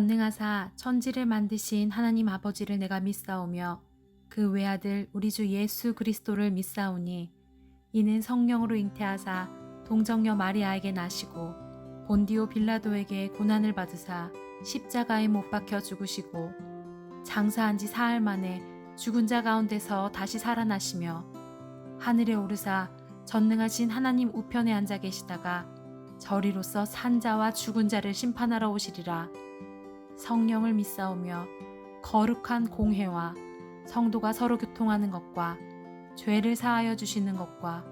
전능하사 천지를 만드신 하나님 아버지를 내가 믿사오며 그 외아들 우리 주 예수 그리스도를 믿사오니 이는 성령으로 잉태하사 동정녀 마리아에게 나시고 본디오 빌라도에게 고난을 받으사 십자가에 못 박혀 죽으시고 장사한 지 사흘 만에 죽은 자 가운데서 다시 살아나시며 하늘에 오르사 전능하신 하나님 우편에 앉아 계시다가 저리로서 산 자와 죽은 자를 심판하러 오시리라. 성령을 믿사오며 거룩한 공회와 성도가 서로 교통하는 것과 죄를 사하여 주시는 것과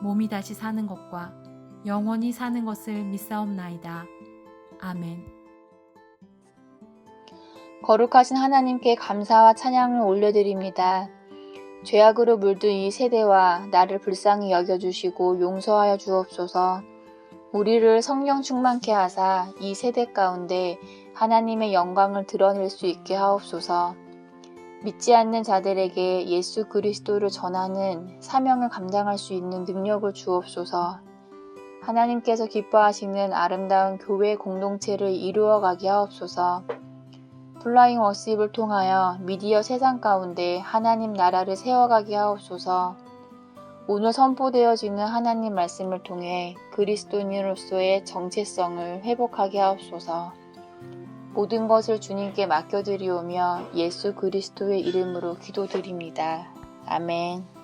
몸이 다시 사는 것과 영원히 사는 것을 믿사옵나이다. 아멘. 거룩하신 하나님께 감사와 찬양을 올려드립니다. 죄악으로 물든 이 세대와 나를 불쌍히 여겨주시고 용서하여 주옵소서. 우리를 성령 충만케 하사 이 세대 가운데 하나님의 영광을 드러낼 수 있게 하옵소서. 믿지 않는 자들에게 예수 그리스도를 전하는 사명을 감당할 수 있는 능력을 주옵소서. 하나님께서 기뻐하시는 아름다운 교회 공동체를 이루어가게 하옵소서. 플라잉 워십을 통하여 미디어 세상 가운데 하나님 나라를 세워가게 하옵소서. 오늘 선포되어지는 하나님 말씀을 통해 그리스도인으로서의 정체성을 회복하게 하옵소서. 모든 것을 주님께 맡겨드리오며 예수 그리스도의 이름으로 기도드립니다. 아멘.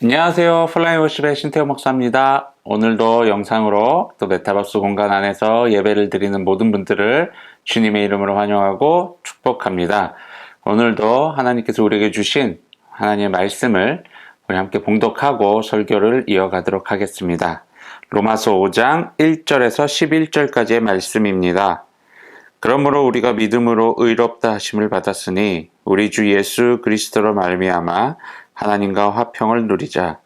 안녕하세요. 플라잉 워십의 신태호 목사입니다. 오늘도 영상으로 또 메타버스 공간 안에서 예배를 드리는 모든 분들을 주님의 이름으로 환영하고 축복합니다. 오늘도 하나님께서 우리에게 주신 하나님의 말씀을 우리 함께 봉독하고 설교를 이어가도록 하겠습니다. 로마서 5장 1절에서 11절까지의 말씀입니다. 그러므로 우리가 믿음으로 의롭다 하심을 받았으니 우리 주 예수 그리스도로 말미암아 하나님과 화평을 누리자.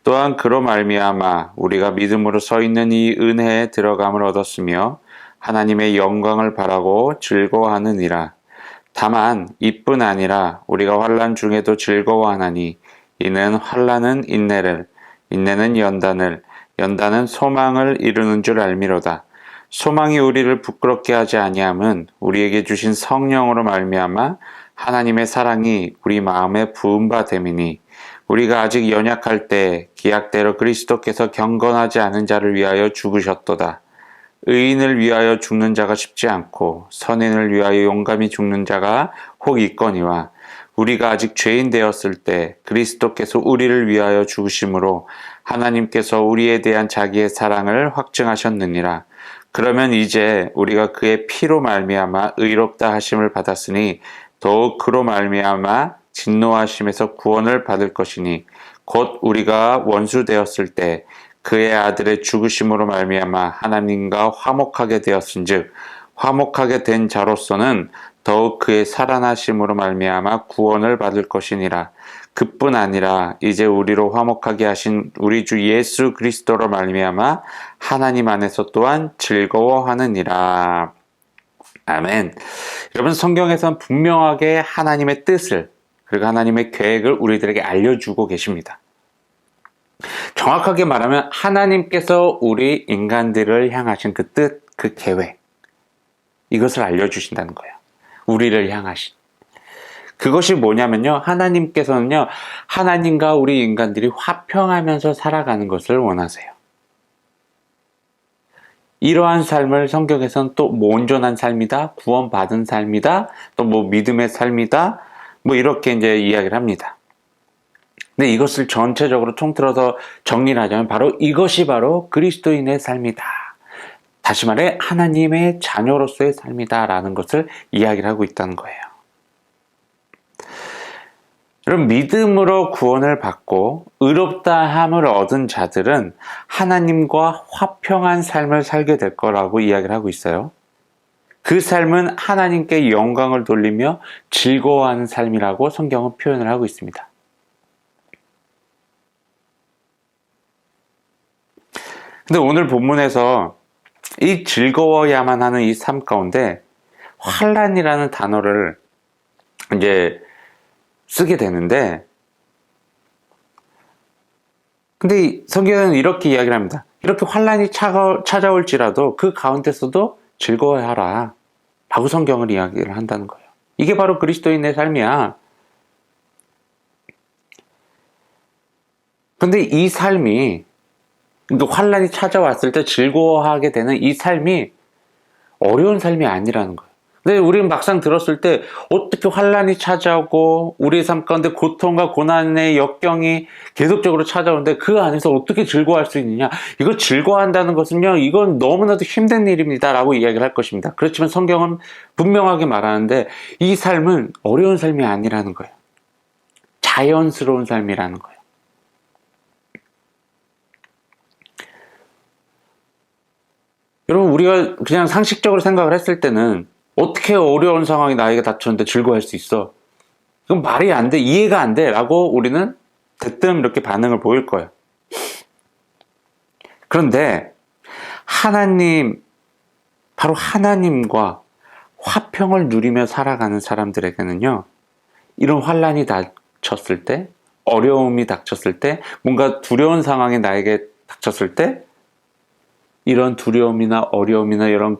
또한 그로 말미암아 우리가 믿음으로 서 있는 이 은혜에 들어감을 얻었으며 하나님의 영광을 바라고 즐거워하느니라. 다만 이뿐 아니라 우리가 환난 중에도 즐거워하나니 이는 환난은 인내를, 인내는 연단을, 연단은 소망을 이루는 줄 알미로다. 소망이 우리를 부끄럽게 하지 아니함은 우리에게 주신 성령으로 말미암아 하나님의 사랑이 우리 마음에 부은 바 됨이니 우리가 아직 연약할 때 기약대로 그리스도께서 경건하지 않은 자를 위하여 죽으셨도다. 의인을 위하여 죽는 자가 쉽지 않고 선인을 위하여 용감히 죽는 자가 혹 있거니와 우리가 아직 죄인 되었을 때 그리스도께서 우리를 위하여 죽으심으로 하나님께서 우리에 대한 자기의 사랑을 확증하셨느니라. 그러면 이제 우리가 그의 피로 말미암아 의롭다 하심을 받았으니 더욱 그로 말미암아 진노하심에서 구원을 받을 것이니 곧 우리가 원수 되었을 때 그의 아들의 죽으심으로 말미암아 하나님과 화목하게 되었은즉 화목하게 된 자로서는 더욱 그의 살아나심으로 말미암아 구원을 받을 것이니라. 그뿐 아니라 이제 우리로 화목하게 하신 우리 주 예수 그리스도로 말미암아 하나님 안에서 또한 즐거워하느니라. 아멘. 여러분, 성경에선 분명하게 하나님의 뜻을 그리고 하나님의 계획을 우리들에게 알려주고 계십니다. 정확하게 말하면 하나님께서 우리 인간들을 향하신 그 뜻, 그 계획, 이것을 알려주신다는 거예요. 우리를 향하신. 그것이 뭐냐면요, 하나님께서는요, 하나님과 우리 인간들이 화평하면서 살아가는 것을 원하세요. 이러한 삶을 성경에서는 또 온전한 삶이다, 구원받은 삶이다, 또 믿음의 삶이다, 이렇게 이제 이야기를 합니다. 근데 이것을 전체적으로 통틀어서 정리를 하자면 이것이 바로 그리스도인의 삶이다. 다시 말해 하나님의 자녀로서의 삶이다라는 것을 이야기를 하고 있다는 거예요. 여러분, 믿음으로 구원을 받고 의롭다함을 얻은 자들은 하나님과 화평한 삶을 살게 될 거라고 이야기를 하고 있어요. 그 삶은 하나님께 영광을 돌리며 즐거워하는 삶이라고 성경은 표현을 하고 있습니다. 근데 오늘 본문에서 이 즐거워야만 하는 이 삶 가운데 환란이라는 단어를 이제 쓰게 되는데, 근데 이 성경은 이렇게 이야기를 합니다. 이렇게 환란이 찾아올지라도 그 가운데서도 즐거워하라 라고 성경을 이야기를 한다는 거예요. 이게 바로 그리스도인의 삶이야. 근데 이 삶이, 그러니까 환란이 찾아왔을 때 즐거워하게 되는 이 삶이 어려운 삶이 아니라는 거예요. 근데 우리는 막상 들었을 때 어떻게 환란이 찾아오고 우리의 삶 가운데 고통과 고난의 역경이 계속적으로 찾아오는데 그 안에서 어떻게 즐거워할 수 있느냐? 이거 즐거워한다는 것은요, 이건 너무나도 힘든 일입니다 라고 이야기를 할 것입니다. 그렇지만 성경은 분명하게 말하는데 이 삶은 어려운 삶이 아니라는 거예요. 자연스러운 삶이라는 거예요. 여러분, 우리가 그냥 상식적으로 생각을 했을 때는 어떻게 어려운 상황이 나에게 닥쳤는데 즐거워할 수 있어? 그건 말이 안 돼, 이해가 안 돼 라고 우리는 대뜸 이렇게 반응을 보일 거예요. 그런데 하나님, 바로 하나님과 화평을 누리며 살아가는 사람들에게는요, 이런 환란이 닥쳤을 때, 어려움이 닥쳤을 때, 뭔가 두려운 상황이 나에게 닥쳤을 때, 이런 두려움이나 어려움이나 이런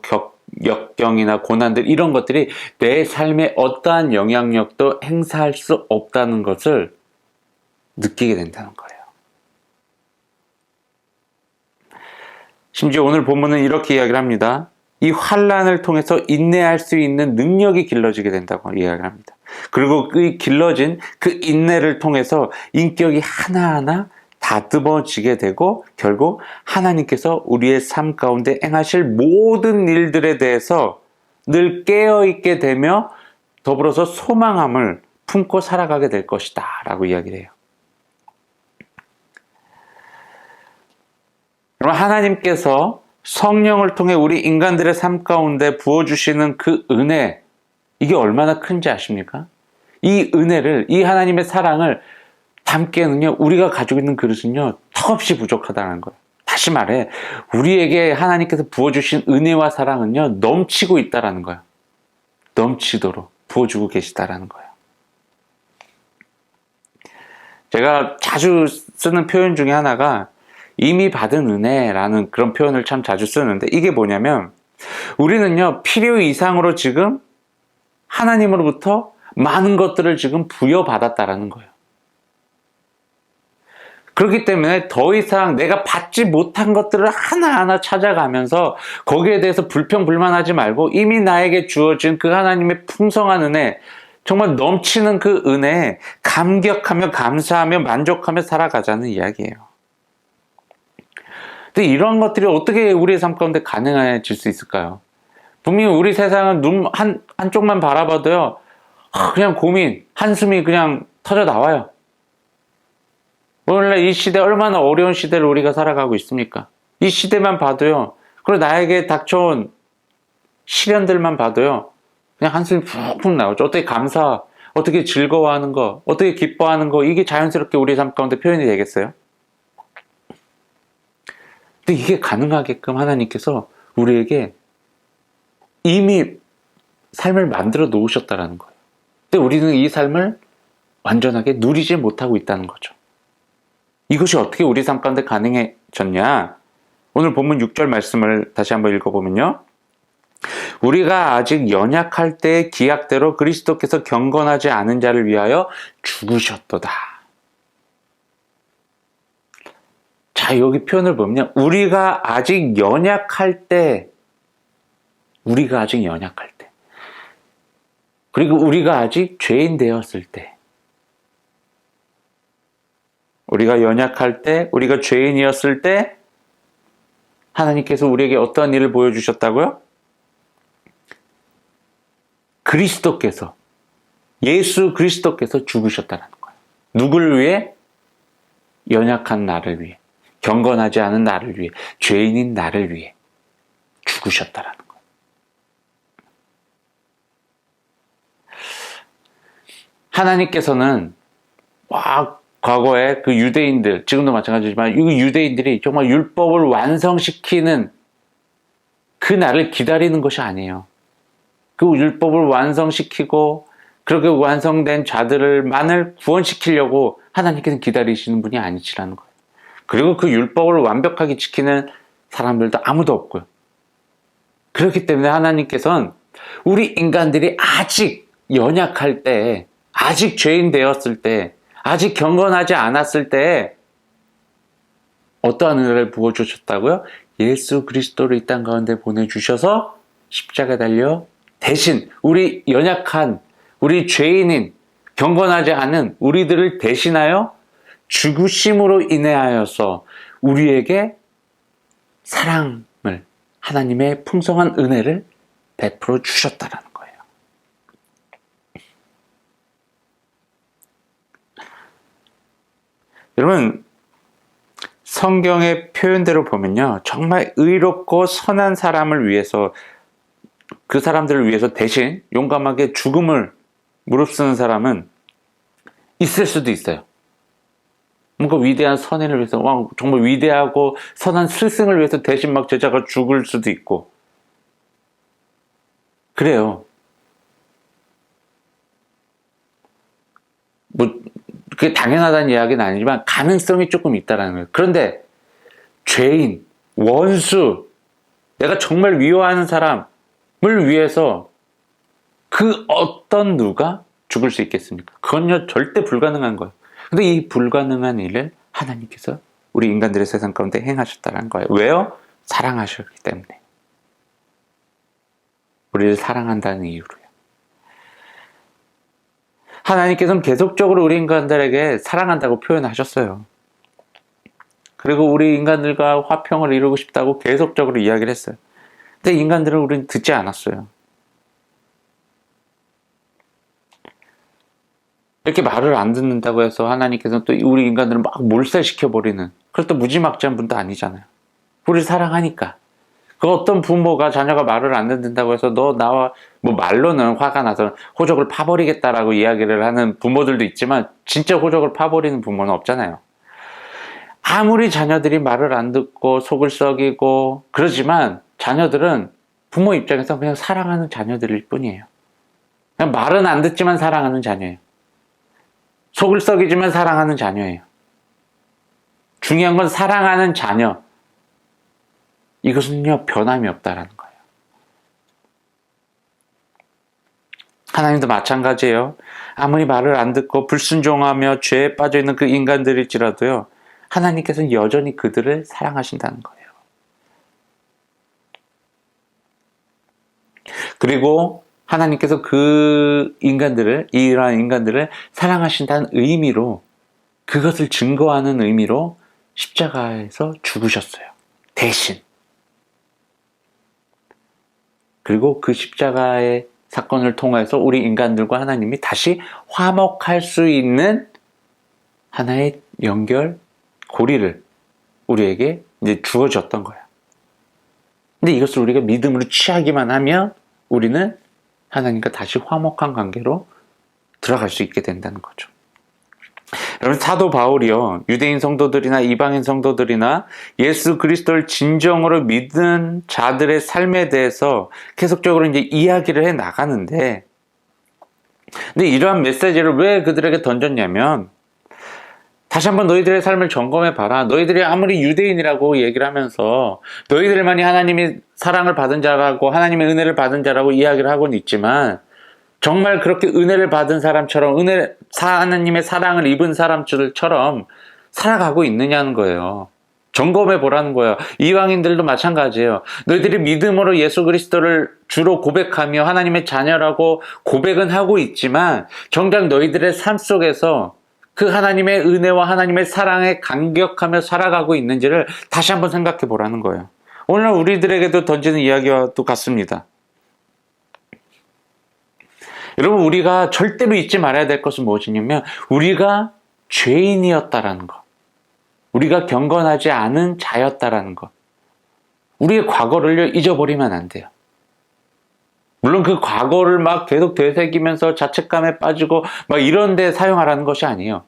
역경이나 고난들, 이런 것들이 내 삶에 어떠한 영향력도 행사할 수 없다는 것을 느끼게 된다는 거예요. 심지어 오늘 본문은 이렇게 이야기를 합니다. 이 환란을 통해서 인내할 수 있는 능력이 길러지게 된다고 이야기를 합니다. 그리고 그 길러진 그 인내를 통해서 인격이 하나하나 다듬어지게 되고 결국 하나님께서 우리의 삶 가운데 행하실 모든 일들에 대해서 늘 깨어있게 되며 더불어서 소망함을 품고 살아가게 될 것이다 라고 이야기를 해요. 여러분, 하나님께서 성령을 통해 우리 인간들의 삶 가운데 부어주시는 그 은혜, 이게 얼마나 큰지 아십니까? 이 은혜를, 이 하나님의 사랑을 담기에는요, 우리가 가지고 있는 그릇은요, 턱없이 부족하다는 거예요. 다시 말해, 우리에게 하나님께서 부어주신 은혜와 사랑은요, 넘치고 있다라는 거예요. 넘치도록 부어주고 계시다라는 거예요. 제가 자주 쓰는 표현 중에 하나가 이미 받은 은혜라는 그런 표현을 참 자주 쓰는데, 이게 뭐냐면 우리는요, 필요 이상으로 지금 하나님으로부터 많은 것들을 지금 부여받았다라는 거예요. 그렇기 때문에 더 이상 내가 받지 못한 것들을 하나하나 찾아가면서 거기에 대해서 불평불만하지 말고 이미 나에게 주어진 그 하나님의 풍성한 은혜, 정말 넘치는 그 은혜에 감격하며 감사하며 만족하며 살아가자는 이야기예요. 근데 이런 것들이 어떻게 우리의 삶 가운데 가능해질 수 있을까요? 분명히 우리 세상은 눈 한쪽만 바라봐도요, 그냥 고민, 한숨이 그냥 터져 나와요. 원래 이 시대, 얼마나 어려운 시대를 우리가 살아가고 있습니까? 이 시대만 봐도요, 그리고 나에게 닥쳐온 시련들만 봐도요, 그냥 한숨이 푹푹 나오죠. 어떻게 감사, 어떻게 즐거워하는 거, 어떻게 기뻐하는 거, 이게 자연스럽게 우리 삶 가운데 표현이 되겠어요? 근데 이게 가능하게끔 하나님께서 우리에게 이미 삶을 만들어 놓으셨다는 거예요. 근데 우리는 이 삶을 완전하게 누리지 못하고 있다는 거죠. 이것이 어떻게 우리 삶 가운데 가능해졌냐? 오늘 본문 6절 말씀을 다시 한번 읽어보면요. 우리가 아직 연약할 때의 기약대로 그리스도께서 경건하지 않은 자를 위하여 죽으셨도다. 자, 여기 표현을 보면 우리가 아직 연약할 때, 그리고 우리가 아직 죄인 되었을 때, 우리가 연약할 때, 우리가 죄인이었을 때 하나님께서 우리에게 어떤 일을 보여주셨다고요? 그리스도께서, 예수 그리스도께서 죽으셨다는 거예요. 누구를 위해? 연약한 나를 위해, 경건하지 않은 나를 위해, 죄인인 나를 위해 죽으셨다라는 거예요. 하나님께서는 과거에 그 유대인들, 지금도 마찬가지지만 이 유대인들이 정말 율법을 완성시키는 그 날을 기다리는 것이 아니에요. 그 율법을 완성시키고 그렇게 완성된 자들만을 구원시키려고 하나님께서는 기다리시는 분이 아니시라는 거예요. 그리고 그 율법을 완벽하게 지키는 사람들도 아무도 없고요. 그렇기 때문에 하나님께서는 우리 인간들이 아직 연약할 때, 아직 죄인 되었을 때, 아직 경건하지 않았을 때 어떠한 은혜를 부어주셨다고요? 예수 그리스도를 이 땅 가운데 보내주셔서 십자가에 달려 대신 우리 연약한, 우리 죄인인, 경건하지 않은 우리들을 대신하여 죽으심으로 인하여서 우리에게 사랑을, 하나님의 풍성한 은혜를 베풀어 주셨다라는 거예요. 여러분, 성경의 표현대로 보면요, 정말 의롭고 선한 사람을 위해서, 그 사람들을 위해서 대신 용감하게 죽음을 무릅쓰는 사람은 있을 수도 있어요. 뭔가 위대한 선인을 위해서, 정말 위대하고 선한 스승을 위해서 대신 막 제자가 죽을 수도 있고 그래요. 그게 당연하다는 이야기는 아니지만 가능성이 조금 있다는 거예요. 그런데 죄인, 원수, 내가 정말 미워하는 사람을 위해서 그 어떤 누가 죽을 수 있겠습니까? 그건요 절대 불가능한 거예요. 근데 이 불가능한 일을 하나님께서 우리 인간들의 세상 가운데 행하셨다는 거예요. 왜요? 사랑하셨기 때문에. 우리를 사랑한다는 이유로요. 하나님께서는 계속적으로 우리 인간들에게 사랑한다고 표현하셨어요. 그리고 우리 인간들과 화평을 이루고 싶다고 계속적으로 이야기를 했어요. 근데 인간들은 우리는 듣지 않았어요. 이렇게 말을 안 듣는다고 해서 하나님께서는 또 우리 인간들을 막 몰살시켜버리는, 그것도 무지막지한 분도 아니잖아요. 우리를 사랑하니까. 그 어떤 부모가 자녀가 말을 안 듣는다고 해서 너 나와, 뭐 말로는 화가 나서 호적을 파버리겠다라고 이야기를 하는 부모들도 있지만 진짜 호적을 파버리는 부모는 없잖아요. 아무리 자녀들이 말을 안 듣고 속을 썩이고 그러지만 자녀들은 부모 입장에서 그냥 사랑하는 자녀들일 뿐이에요. 그냥 말은 안 듣지만 사랑하는 자녀예요. 속을 썩이지만 사랑하는 자녀예요. 중요한 건 사랑하는 자녀. 이것은요, 변함이 없다라는 거예요. 하나님도 마찬가지예요. 아무리 말을 안 듣고 불순종하며 죄에 빠져있는 그 인간들일지라도요, 하나님께서는 여전히 그들을 사랑하신다는 거예요. 그리고 하나님께서 그 인간들을, 이러한 인간들을 사랑하신다는 의미로, 그것을 증거하는 의미로 십자가에서 죽으셨어요. 대신. 그리고 그 십자가의 사건을 통해서 우리 인간들과 하나님이 다시 화목할 수 있는 하나의 연결, 고리를 우리에게 이제 주어졌던 거예요. 근데 이것을 우리가 믿음으로 취하기만 하면 우리는 하나님과 다시 화목한 관계로 들어갈 수 있게 된다는 거죠. 여러분, 사도 바울이요, 유대인 성도들이나 이방인 성도들이나 예수 그리스도를 진정으로 믿은 자들의 삶에 대해서 계속적으로 이제 이야기를 해 나가는데, 근데 이러한 메시지를 왜 그들에게 던졌냐면, 다시 한번 너희들의 삶을 점검해 봐라. 너희들이 아무리 유대인이라고 얘기를 하면서 너희들만이 하나님의 사랑을 받은 자라고, 하나님의 은혜를 받은 자라고 이야기를 하고는 있지만, 정말 그렇게 은혜를 받은 사람처럼, 하나님의 사랑을 입은 사람들처럼 살아가고 있느냐는 거예요. 점검해 보라는 거예요. 이방인들도 마찬가지예요. 너희들이 믿음으로 예수 그리스도를 주로 고백하며 하나님의 자녀라고 고백은 하고 있지만, 정작 너희들의 삶 속에서 그 하나님의 은혜와 하나님의 사랑에 감격하며 살아가고 있는지를 다시 한번 생각해 보라는 거예요. 오늘 우리들에게도 던지는 이야기와 똑같습니다. 여러분, 우리가 절대로 잊지 말아야 될 것은 무엇이냐면, 우리가 죄인이었다라는 것, 우리가 경건하지 않은 자였다라는 것, 우리의 과거를 잊어버리면 안 돼요. 물론 그 과거를 막 계속 되새기면서 자책감에 빠지고 막 이런 데 사용하라는 것이 아니에요.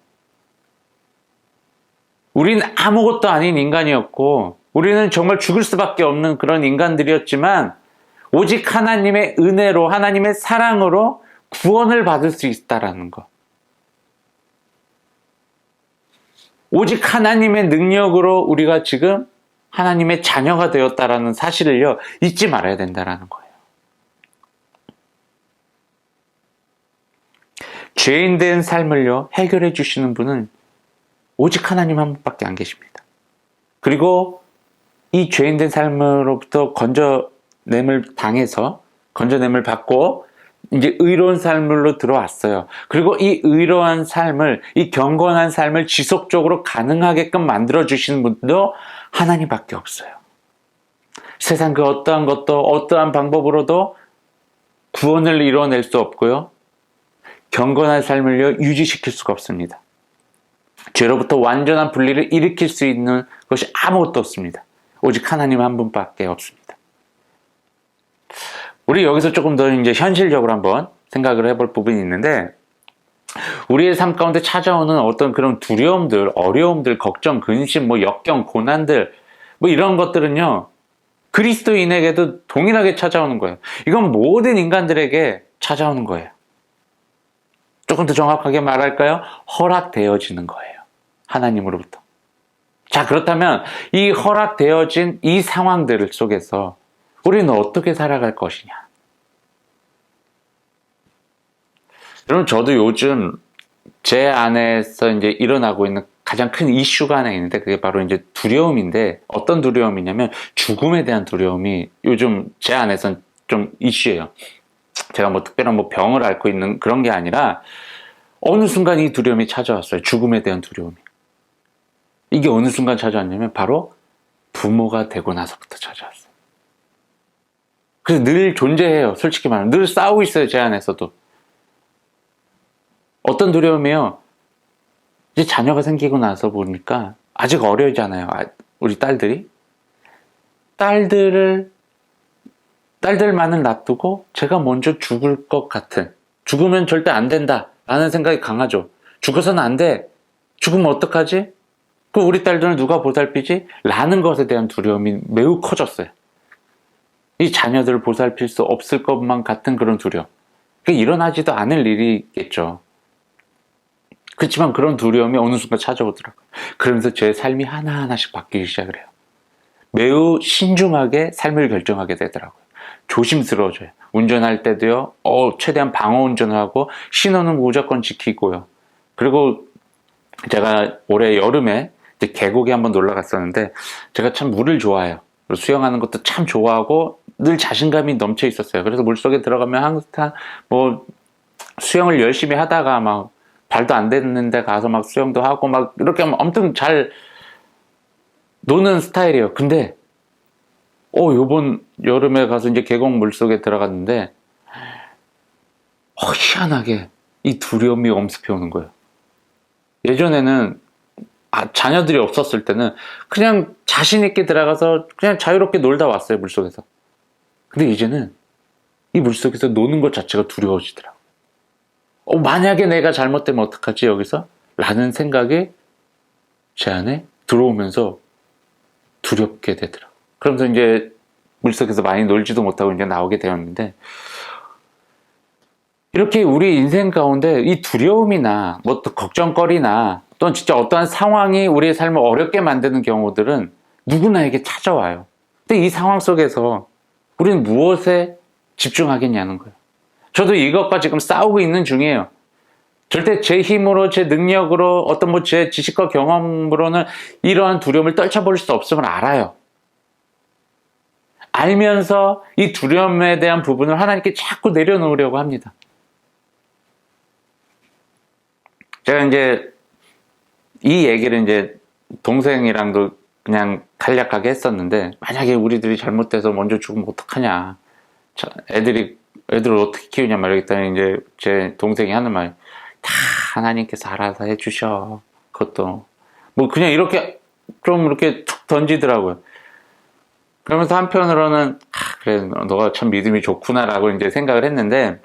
우리는 아무것도 아닌 인간이었고, 우리는 정말 죽을 수밖에 없는 그런 인간들이었지만, 오직 하나님의 은혜로, 하나님의 사랑으로 구원을 받을 수 있다라는 거. 오직 하나님의 능력으로 우리가 지금 하나님의 자녀가 되었다라는 사실을요, 잊지 말아야 된다라는 거예요. 죄인된 삶을요, 해결해 주시는 분은 오직 하나님 한 분밖에 안 계십니다. 그리고 이 죄인된 삶으로부터 건져냄을 당해서, 건져냄을 받고 이제 의로운 삶으로 들어왔어요. 그리고 이 의로운 삶을, 이 경건한 삶을 지속적으로 가능하게끔 만들어주시는 분도 하나님밖에 없어요. 세상 그 어떠한 것도, 어떠한 방법으로도 구원을 이루어낼 수 없고요. 경건한 삶을요, 유지시킬 수가 없습니다. 죄로부터 완전한 분리를 일으킬 수 있는 것이 아무것도 없습니다. 오직 하나님 한 분밖에 없습니다. 우리 여기서 조금 더 이제 현실적으로 한번 생각을 해볼 부분이 있는데, 우리의 삶 가운데 찾아오는 어떤 그런 두려움들, 어려움들, 걱정, 근심, 역경, 고난들, 이런 것들은요, 그리스도인에게도 동일하게 찾아오는 거예요. 이건 모든 인간들에게 찾아오는 거예요. 조금 더 정확하게 말할까요? 허락되어지는 거예요. 하나님으로부터. 자, 그렇다면 이 허락되어진 이 상황들 속에서 우리는 어떻게 살아갈 것이냐? 여러분, 저도 요즘 제 안에서 이제 일어나고 있는 가장 큰 이슈가 하나 있는데, 그게 바로 이제 두려움인데, 어떤 두려움이냐면 죽음에 대한 두려움이 요즘 제 안에선 좀 이슈예요. 제가 특별한 병을 앓고 있는 그런 게 아니라 어느 순간 이 두려움이 찾아왔어요. 죽음에 대한 두려움이. 이게 어느 순간 찾아왔냐면 바로 부모가 되고 나서부터 찾아왔어요. 그래서 늘 존재해요. 솔직히 말하면 늘 싸우고 있어요. 제 안에서도. 어떤 두려움이요? 이제 자녀가 생기고 나서 보니까 아직 어려잖아요. 우리 딸들이. 딸들만을 놔두고 제가 먼저 죽을 것 같은, 죽으면 절대 안 된다 라는 생각이 강하죠. 죽어서는 안 돼. 죽으면 어떡하지? 그럼 우리 딸들은 누가 보살피지? 라는 것에 대한 두려움이 매우 커졌어요. 이 자녀들을 보살필 수 없을 것만 같은 그런 두려움. 그게 일어나지도 않을 일이겠죠. 그렇지만 그런 두려움이 어느 순간 찾아오더라고요. 그러면서 제 삶이 하나하나씩 바뀌기 시작을 해요. 매우 신중하게 삶을 결정하게 되더라고요. 조심스러워져요. 운전할 때도요, 최대한 방어 운전을 하고, 신호는 무조건 지키고요. 그리고 제가 올해 여름에 이제 계곡에 한번 놀러 갔었는데, 제가 참 물을 좋아해요. 수영하는 것도 참 좋아하고, 늘 자신감이 넘쳐 있었어요. 그래서 물속에 들어가면 항상 수영을 열심히 하다가 발도 안 댔는데 가서 수영도 하고 이렇게 엄청 잘 노는 스타일이에요. 근데 요번 여름에 가서 이제 계곡 물속에 들어갔는데 희한하게 이 두려움이 엄습해 오는 거예요. 예전에는 자녀들이 없었을 때는 그냥 자신 있게 들어가서 그냥 자유롭게 놀다 왔어요. 물속에서. 근데 이제는 이 물속에서 노는 것 자체가 두려워지더라고요. 만약에 내가 잘못되면 어떡하지 여기서? 라는 생각이 제 안에 들어오면서 두렵게 되더라고요. 그러면서 이제 물속에서 많이 놀지도 못하고 이제 나오게 되었는데, 이렇게 우리 인생 가운데 이 두려움이나 또 걱정거리나 또는 진짜 어떠한 상황이 우리의 삶을 어렵게 만드는 경우들은 누구나에게 찾아와요. 근데 이 상황 속에서 우리는 무엇에 집중하겠냐는 거예요. 저도 이것과 지금 싸우고 있는 중이에요. 절대 제 힘으로, 제 능력으로, 어떤 제 지식과 경험으로는 이러한 두려움을 떨쳐버릴 수 없음을 알아요. 알면서 이 두려움에 대한 부분을 하나님께 자꾸 내려놓으려고 합니다. 제가 이제 이 얘기를 이제 동생이랑도 그냥 간략하게 했었는데, 만약에 우리들이 잘못돼서 먼저 죽으면 어떡하냐. 애들을 어떻게 키우냐 이랬더니 이제 제 동생이 하는 말이, 다 하나님께서 알아서 해주셔. 그것도 그냥 이렇게 좀 이렇게 툭 던지더라고요. 그러면서 한편으로는 그래, 너가 참 믿음이 좋구나라고 이제 생각을 했는데,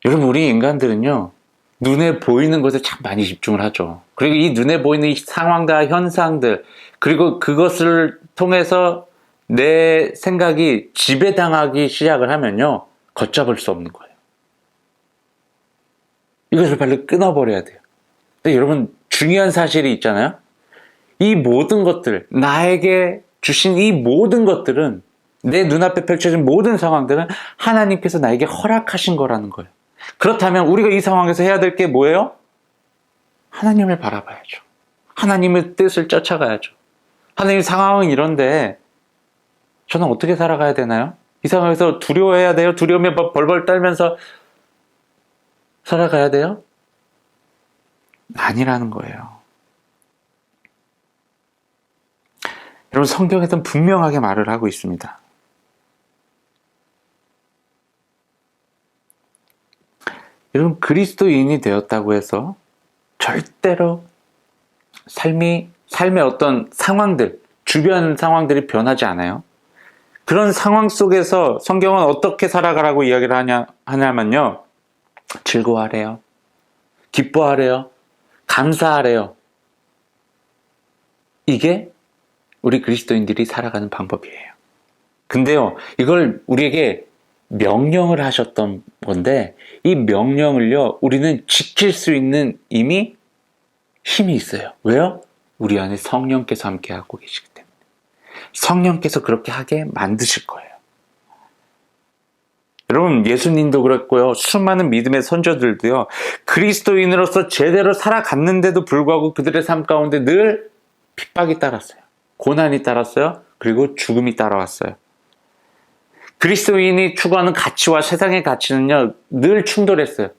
여러분, 우리 인간들은요, 눈에 보이는 것에 참 많이 집중을 하죠. 그리고 이 눈에 보이는 이 상황과 현상들, 그리고 그것을 통해서 내 생각이 지배당하기 시작을 하면요, 걷잡을 수 없는 거예요. 이것을 빨리 끊어버려야 돼요. 근데 여러분, 중요한 사실이 있잖아요. 이 모든 것들, 나에게 주신 이 모든 것들은, 내 눈앞에 펼쳐진 모든 상황들은 하나님께서 나에게 허락하신 거라는 거예요. 그렇다면 우리가 이 상황에서 해야 될 게 뭐예요? 하나님을 바라봐야죠. 하나님의 뜻을 쫓아가야죠. 하나님, 상황은 이런데 저는 어떻게 살아가야 되나요? 이 상황에서 두려워해야 돼요? 두려움에 벌벌 떨면서 살아가야 돼요? 아니라는 거예요. 여러분, 성경에서는 분명하게 말을 하고 있습니다. 여러분, 그리스도인이 되었다고 해서 절대로 삶의 어떤 상황들, 주변 상황들이 변하지 않아요. 그런 상황 속에서 성경은 어떻게 살아가라고 이야기를 하냐면요. 즐거워하래요. 기뻐하래요. 감사하래요. 이게 우리 그리스도인들이 살아가는 방법이에요. 근데요, 이걸 우리에게 명령을 하셨던 건데, 이 명령을요, 우리는 지킬 수 있는 이미 힘이 있어요. 왜요? 우리 안에 성령께서 함께하고 계시기 때문에. 성령께서 그렇게 하게 만드실 거예요. 여러분, 예수님도 그랬고요, 수많은 믿음의 선조들도요, 그리스도인으로서 제대로 살아갔는데도 불구하고 그들의 삶 가운데 늘 핍박이 따랐어요. 고난이 따랐어요. 그리고 죽음이 따라왔어요. 그리스도인이 추구하는 가치와 세상의 가치는요, 늘 충돌했어요.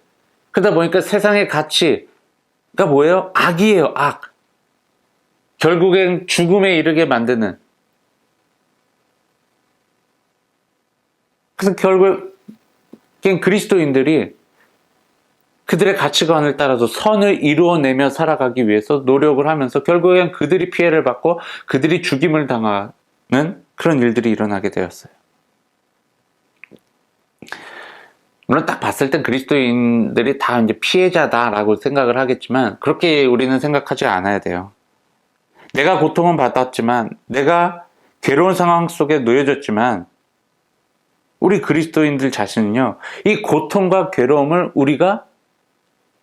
그러다 보니까 세상의 가치가 뭐예요? 악이에요, 악. 결국엔 죽음에 이르게 만드는. 그래서 결국엔 그리스도인들이 그들의 가치관을 따라서 선을 이루어내며 살아가기 위해서 노력을 하면서 결국엔 그들이 피해를 받고 그들이 죽임을 당하는 그런 일들이 일어나게 되었어요. 물론 딱 봤을 땐 그리스도인들이 다 이제 피해자다라고 생각을 하겠지만, 그렇게 우리는 생각하지 않아야 돼요. 내가 고통은 받았지만, 내가 괴로운 상황 속에 놓여졌지만, 우리 그리스도인들 자신은요, 이 고통과 괴로움을 우리가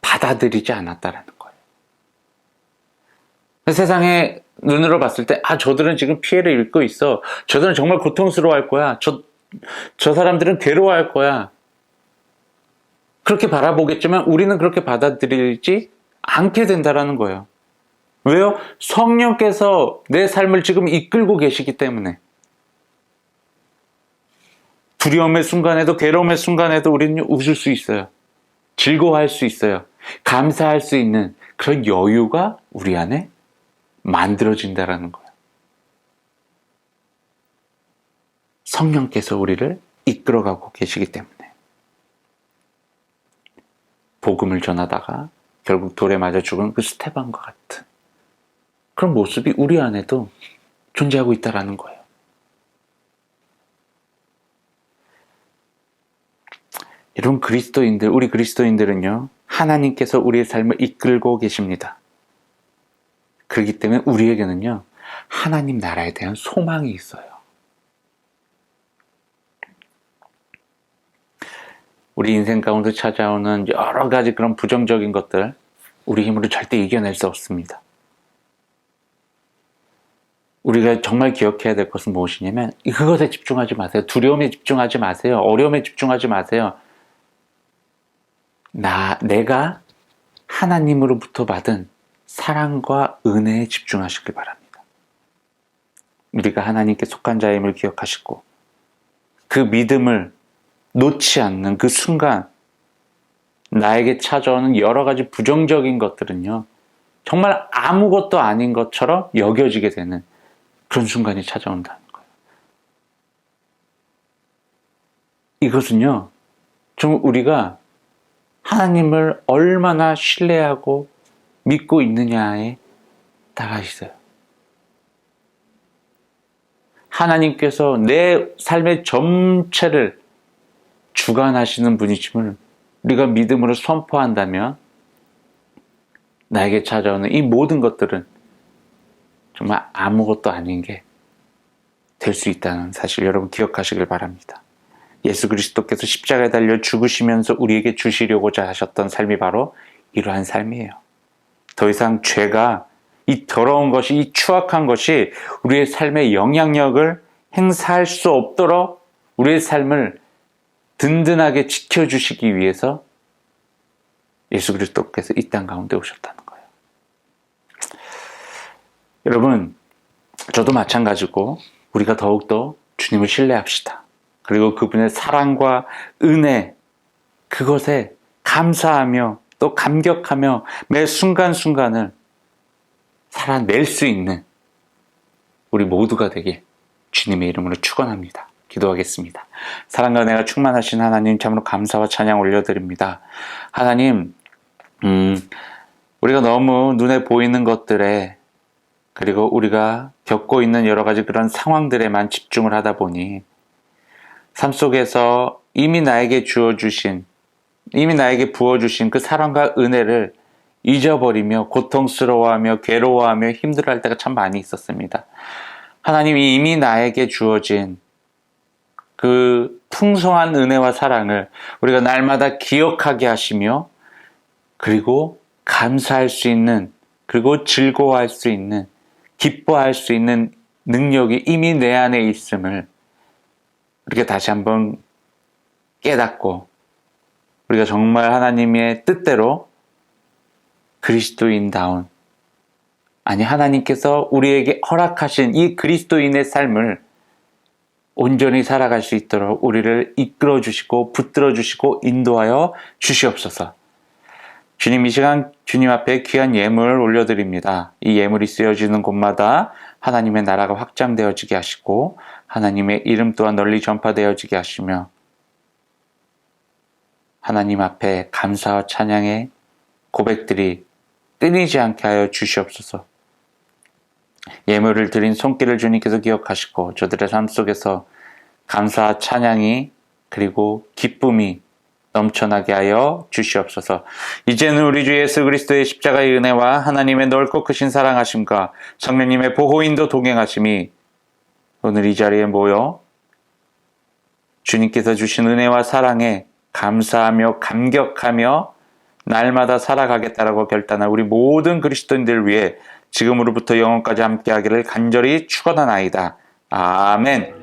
받아들이지 않았다라는 거예요. 세상의 눈으로 봤을 때, 저들은 지금 피해를 입고 있어. 저들은 정말 고통스러워할 거야. 저 사람들은 괴로워할 거야. 그렇게 바라보겠지만 우리는 그렇게 받아들이지 않게 된다라는 거예요. 왜요? 성령께서 내 삶을 지금 이끌고 계시기 때문에. 두려움의 순간에도, 괴로움의 순간에도 우리는 웃을 수 있어요. 즐거워할 수 있어요. 감사할 수 있는 그런 여유가 우리 안에 만들어진다라는 거예요. 성령께서 우리를 이끌어가고 계시기 때문에. 복음을 전하다가 결국 돌에 맞아 죽은 그 스테반과 같은 그런 모습이 우리 안에도 존재하고 있다는 거예요. 여러분, 우리 그리스도인들은요, 하나님께서 우리의 삶을 이끌고 계십니다. 그렇기 때문에 우리에게는요, 하나님 나라에 대한 소망이 있어요. 우리 인생 가운데 찾아오는 여러 가지 그런 부정적인 것들, 우리 힘으로 절대 이겨낼 수 없습니다. 우리가 정말 기억해야 될 것은 무엇이냐면, 그것에 집중하지 마세요. 두려움에 집중하지 마세요. 어려움에 집중하지 마세요. 내가 하나님으로부터 받은 사랑과 은혜에 집중하시길 바랍니다. 우리가 하나님께 속한 자임을 기억하시고, 그 믿음을 놓지 않는 그 순간, 나에게 찾아오는 여러 가지 부정적인 것들은요, 정말 아무것도 아닌 것처럼 여겨지게 되는 그런 순간이 찾아온다는 거예요. 이것은요, 좀 우리가 하나님을 얼마나 신뢰하고 믿고 있느냐에 따라 있어요. 하나님께서 내 삶의 전체를 주관하시는 분이심을 우리가 믿음으로 선포한다면, 나에게 찾아오는 이 모든 것들은 정말 아무것도 아닌 게 될 수 있다는 사실 여러분 기억하시길 바랍니다. 예수 그리스도께서 십자가에 달려 죽으시면서 우리에게 주시려고자 하셨던 삶이 바로 이러한 삶이에요. 더 이상 죄가, 이 더러운 것이, 이 추악한 것이 우리의 삶에 영향력을 행사할 수 없도록 우리의 삶을 든든하게 지켜주시기 위해서 예수 그리스도께서 이 땅 가운데 오셨다는 거예요. 여러분, 저도 마찬가지고 우리가 더욱더 주님을 신뢰합시다. 그리고 그분의 사랑과 은혜, 그것에 감사하며 또 감격하며 매 순간순간을 살아낼 수 있는 우리 모두가 되길 주님의 이름으로 축원합니다. 기도하겠습니다. 사랑과 은혜가 충만하신 하나님, 참으로 감사와 찬양 올려드립니다. 하나님, 우리가 너무 눈에 보이는 것들에, 그리고 우리가 겪고 있는 여러 가지 그런 상황들에만 집중을 하다 보니 삶 속에서 이미 나에게 주어주신, 이미 나에게 부어주신 그 사랑과 은혜를 잊어버리며 고통스러워하며 괴로워하며 힘들어할 때가 참 많이 있었습니다. 하나님이 이미 나에게 주어진 그 풍성한 은혜와 사랑을 우리가 날마다 기억하게 하시며, 그리고 감사할 수 있는, 그리고 즐거워할 수 있는, 기뻐할 수 있는 능력이 이미 내 안에 있음을 우리가 다시 한번 깨닫고, 우리가 정말 하나님의 뜻대로 그리스도인다운, 아니 하나님께서 우리에게 허락하신 이 그리스도인의 삶을 온전히 살아갈 수 있도록 우리를 이끌어 주시고 붙들어 주시고 인도하여 주시옵소서. 주님, 이 시간 주님 앞에 귀한 예물 올려드립니다. 이 예물이 쓰여지는 곳마다 하나님의 나라가 확장되어지게 하시고 하나님의 이름 또한 널리 전파되어지게 하시며 하나님 앞에 감사와 찬양의 고백들이 끊이지 않게 하여 주시옵소서. 예물을 드린 손길을 주님께서 기억하시고 저들의 삶 속에서 감사와 찬양이, 그리고 기쁨이 넘쳐나게 하여 주시옵소서. 이제는 우리 주 예수 그리스도의 십자가의 은혜와 하나님의 넓고 크신 사랑하심과 성령님의 보호인도 동행하심이 오늘 이 자리에 모여 주님께서 주신 은혜와 사랑에 감사하며 감격하며 날마다 살아가겠다라고 결단한 우리 모든 그리스도인들을 위해 지금으로부터 영원까지 함께하기를 간절히 축원하나이다. 아멘.